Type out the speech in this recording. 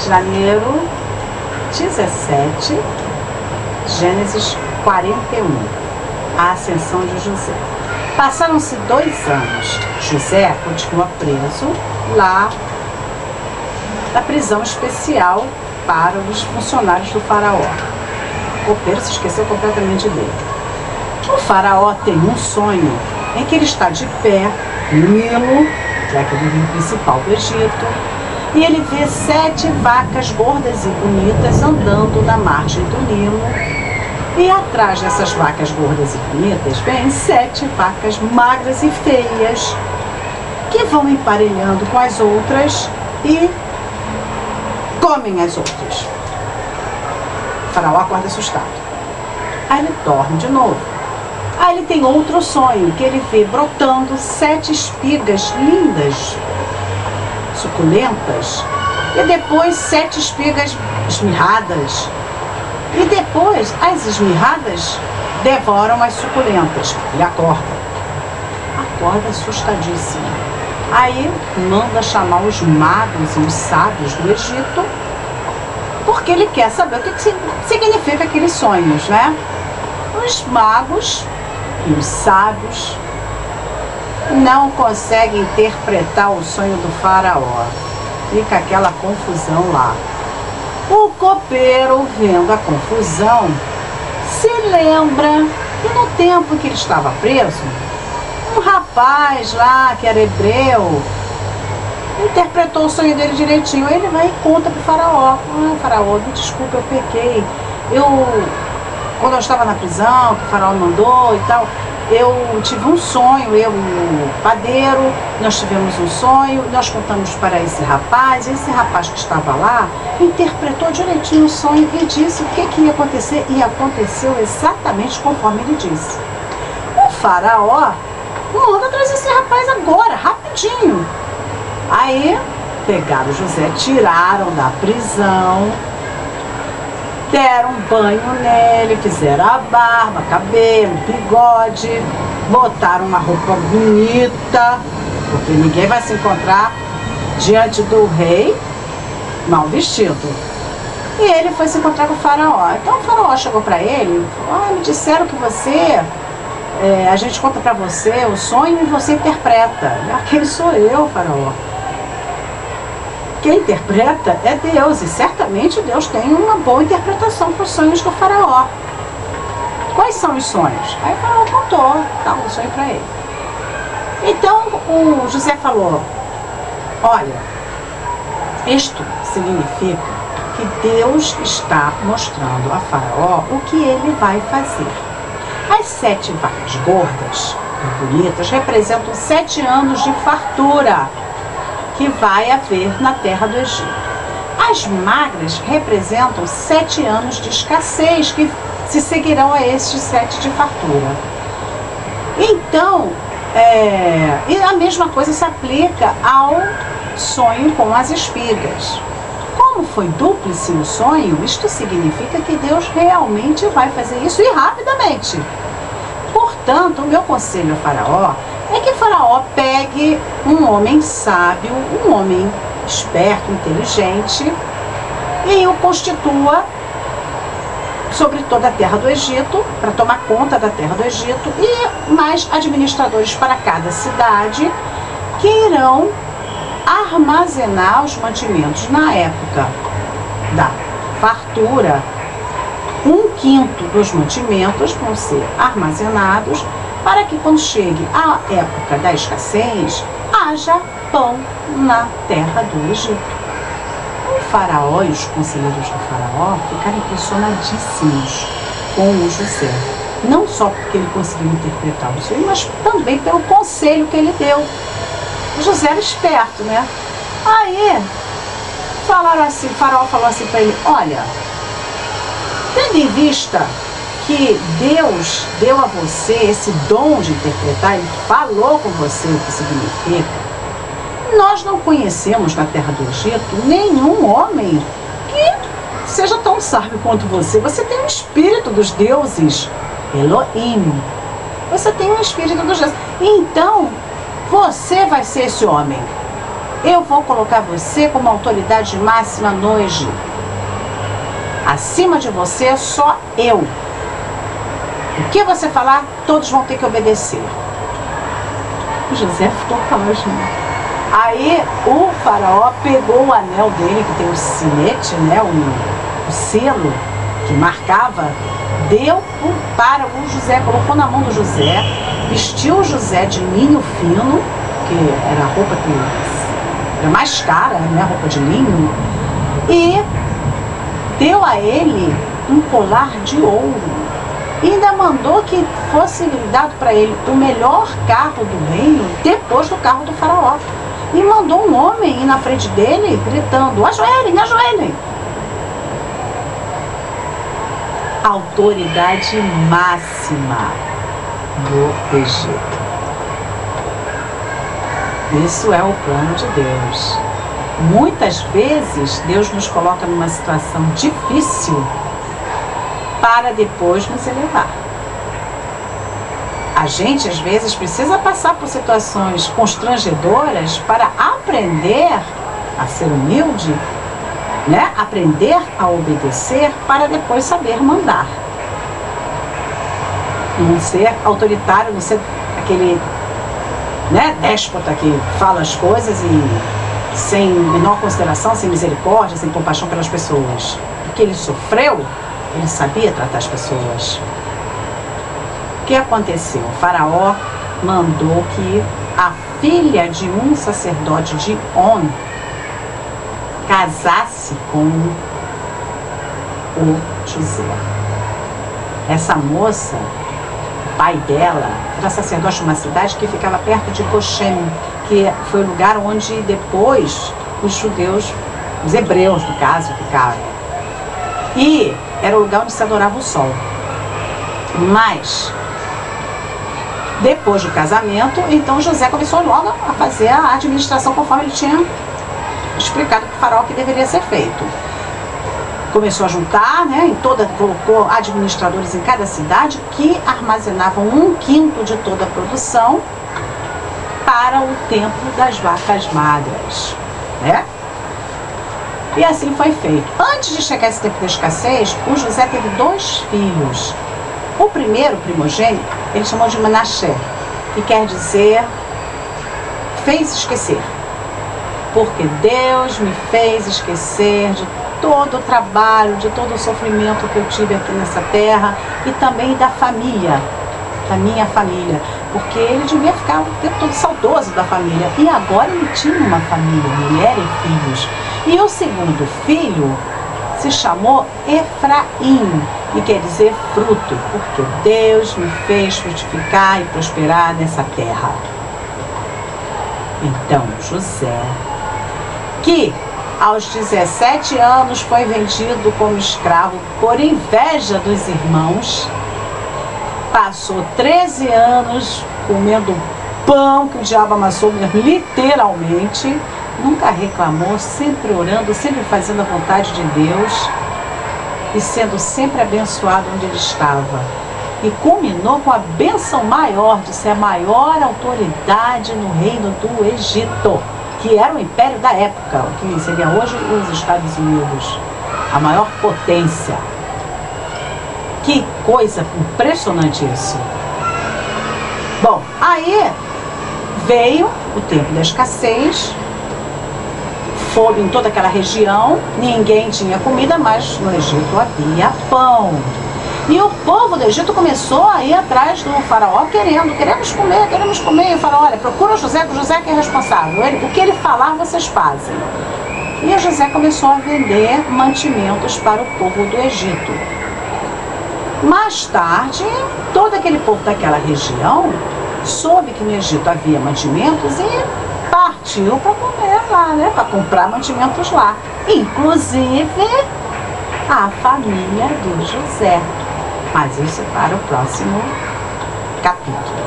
janeiro 17, Gênesis 41, a ascensão de José. Passaram-se 2 anos. José continua preso lá na prisão especial para os funcionários do faraó. O copeiro se esqueceu completamente dele. O faraó tem um sonho em que ele está de pé no Nilo, que é aquele rio principal do Egito, e ele vê 7 vacas gordas e bonitas andando na margem do Nilo. E atrás dessas vacas gordas e bonitas vem 7 vacas magras e feias que vão emparelhando com as outras e comem as outras. O faraó acorda assustado. Aí ele dorme de novo. Aí ele tem outro sonho, que ele vê brotando 7 espigas lindas, suculentas, e depois 7 espigas esmirradas. E depois as esmirradas devoram as suculentas. Ele acorda assustadíssimo. Aí manda chamar os magos e os sábios do Egito, porque ele quer saber o que significa aqueles sonhos, né? Os magos e os sábios não conseguem interpretar o sonho do faraó. Fica aquela confusão lá. O copeiro, vendo a confusão, se lembra que no tempo em que ele estava preso, um rapaz lá, que era hebreu, interpretou o sonho dele direitinho. Aí ele vai e conta para o faraó. Faraó, me desculpa, eu pequei. Quando eu estava na prisão, que o faraó mandou e tal, eu tive um sonho, eu e o padeiro, nós tivemos um sonho, nós contamos para esse rapaz, e esse rapaz que estava lá interpretou direitinho o sonho e disse o que ia acontecer, e aconteceu exatamente conforme ele disse. O faraó manda trazer esse rapaz agora, rapidinho. Aí pegaram José, tiraram da prisão, deram um banho nele, fizeram a barba, cabelo, bigode, botaram uma roupa bonita, porque ninguém vai se encontrar diante do rei mal vestido. E ele foi se encontrar com o faraó. Então o faraó chegou para ele e falou: me disseram que a gente conta para você o sonho e você interpreta. Quem sou eu, faraó? Quem interpreta é Deus, e certamente Deus tem uma boa interpretação para os sonhos do faraó. Quais são os sonhos? Aí o faraó contou o sonho para ele. Então o José falou: olha, isto significa que Deus está mostrando a faraó o que ele vai fazer. As 7 vacas gordas e bonitas representam 7 anos de fartura que vai haver na terra do Egito. As magras representam 7 anos de escassez que se seguirão a estes 7 de fartura. Então, e a mesma coisa se aplica ao sonho com as espigas. Como foi dúplice o sonho, isto significa que Deus realmente vai fazer isso, e rapidamente. Portanto, o meu conselho ao faraó é que o faraó pegue um homem sábio, um homem esperto, inteligente, e o constitua sobre toda a terra do Egito, para tomar conta da terra do Egito, e mais administradores para cada cidade, que irão armazenar os mantimentos. Na época da fartura, 1/5 dos mantimentos vão ser armazenados, para que quando chegue a época da escassez, haja pão na terra do Egito. O faraó e os conselheiros do faraó ficaram impressionadíssimos com o José. Não só porque ele conseguiu interpretar o sonho, mas também pelo conselho que ele deu. O José era esperto, né? Aí, falaram assim, o faraó falou assim para ele: olha, tendo em vista que Deus deu a você esse dom de interpretar, Ele falou com você o que significa, nós não conhecemos na terra do Egito nenhum homem que seja tão sábio quanto você. Você tem um espírito dos deuses, Elohim. Você tem um espírito dos deuses. Então, você vai ser esse homem. eu vou colocar você como autoridade máxima no Egito. Acima de você, só eu. O que você falar, todos vão ter que obedecer. O José ficou pasmo. Aí o faraó pegou o anel dele, que tem o sinete, né, o selo que marcava, deu para o José, colocou na mão do José, vestiu o José de linho fino, que era a roupa que era mais cara, né, roupa de linho, e deu a ele um colar de ouro. E ainda mandou que fosse dado para ele o melhor carro do reino, depois do carro do faraó. E mandou um homem ir na frente dele, gritando, ajoelhem, ajoelhem. Autoridade máxima do Egito. Isso é o plano de Deus. Muitas vezes Deus nos coloca numa situação difícil para depois nos elevar. A gente às vezes precisa passar por situações constrangedoras para aprender a ser humilde, né? Aprender a obedecer para depois saber mandar. Não ser autoritário, não ser aquele, né, déspota que fala as coisas e sem menor consideração, sem misericórdia, sem compaixão pelas pessoas. Porque ele sofreu, ele sabia tratar as pessoas. O que aconteceu? O faraó mandou que a filha de um sacerdote de On casasse com o José. Essa moça, o pai dela, era sacerdote de uma cidade que ficava perto de Goshen, que foi o lugar onde depois os judeus, os hebreus no caso, ficaram. E era o lugar onde se adorava o sol. Mas depois do casamento, então José começou logo a fazer a administração conforme ele tinha explicado para o faraó que deveria ser feito. Começou a juntar, né, colocou administradores em cada cidade que armazenavam 1/5 de toda a produção para o tempo das vacas magras, né? E assim foi feito. Antes de chegar esse tempo da escassez, o José teve 2 filhos. O primeiro, primogênito, ele chamou de Manassés, que quer dizer fez esquecer. Porque Deus me fez esquecer de todo o trabalho, de todo o sofrimento que eu tive aqui nessa terra e também da família, da minha família. Porque ele devia ficar o tempo todo saudoso da família. E agora ele tinha uma família, mulher e filhos. E o segundo filho se chamou Efraim, e quer dizer fruto, porque Deus me fez frutificar e prosperar nessa terra. Então José, que aos 17 anos foi vendido como escravo por inveja dos irmãos, passou 13 anos comendo pão que o diabo amassou mesmo, literalmente, nunca reclamou, sempre orando, sempre fazendo a vontade de Deus e sendo sempre abençoado onde ele estava. E culminou com a bênção maior de ser a maior autoridade no reino do Egito, que era o império da época, o que seria hoje os Estados Unidos, a maior potência. Que coisa impressionante isso. Bom, aí veio o tempo da escassez, fome em toda aquela região, ninguém tinha comida, mas no Egito havia pão. E o povo do Egito começou a ir atrás do faraó queremos comer. E o faraó, olha, procura o José, que o José que é responsável. O que ele falar, vocês fazem. E o José começou a vender mantimentos para o povo do Egito. Mais tarde, todo aquele povo daquela região soube que no Egito havia mantimentos e partiu para comer lá, né? Para comprar mantimentos lá. Inclusive a família do José. Mas isso para o próximo capítulo.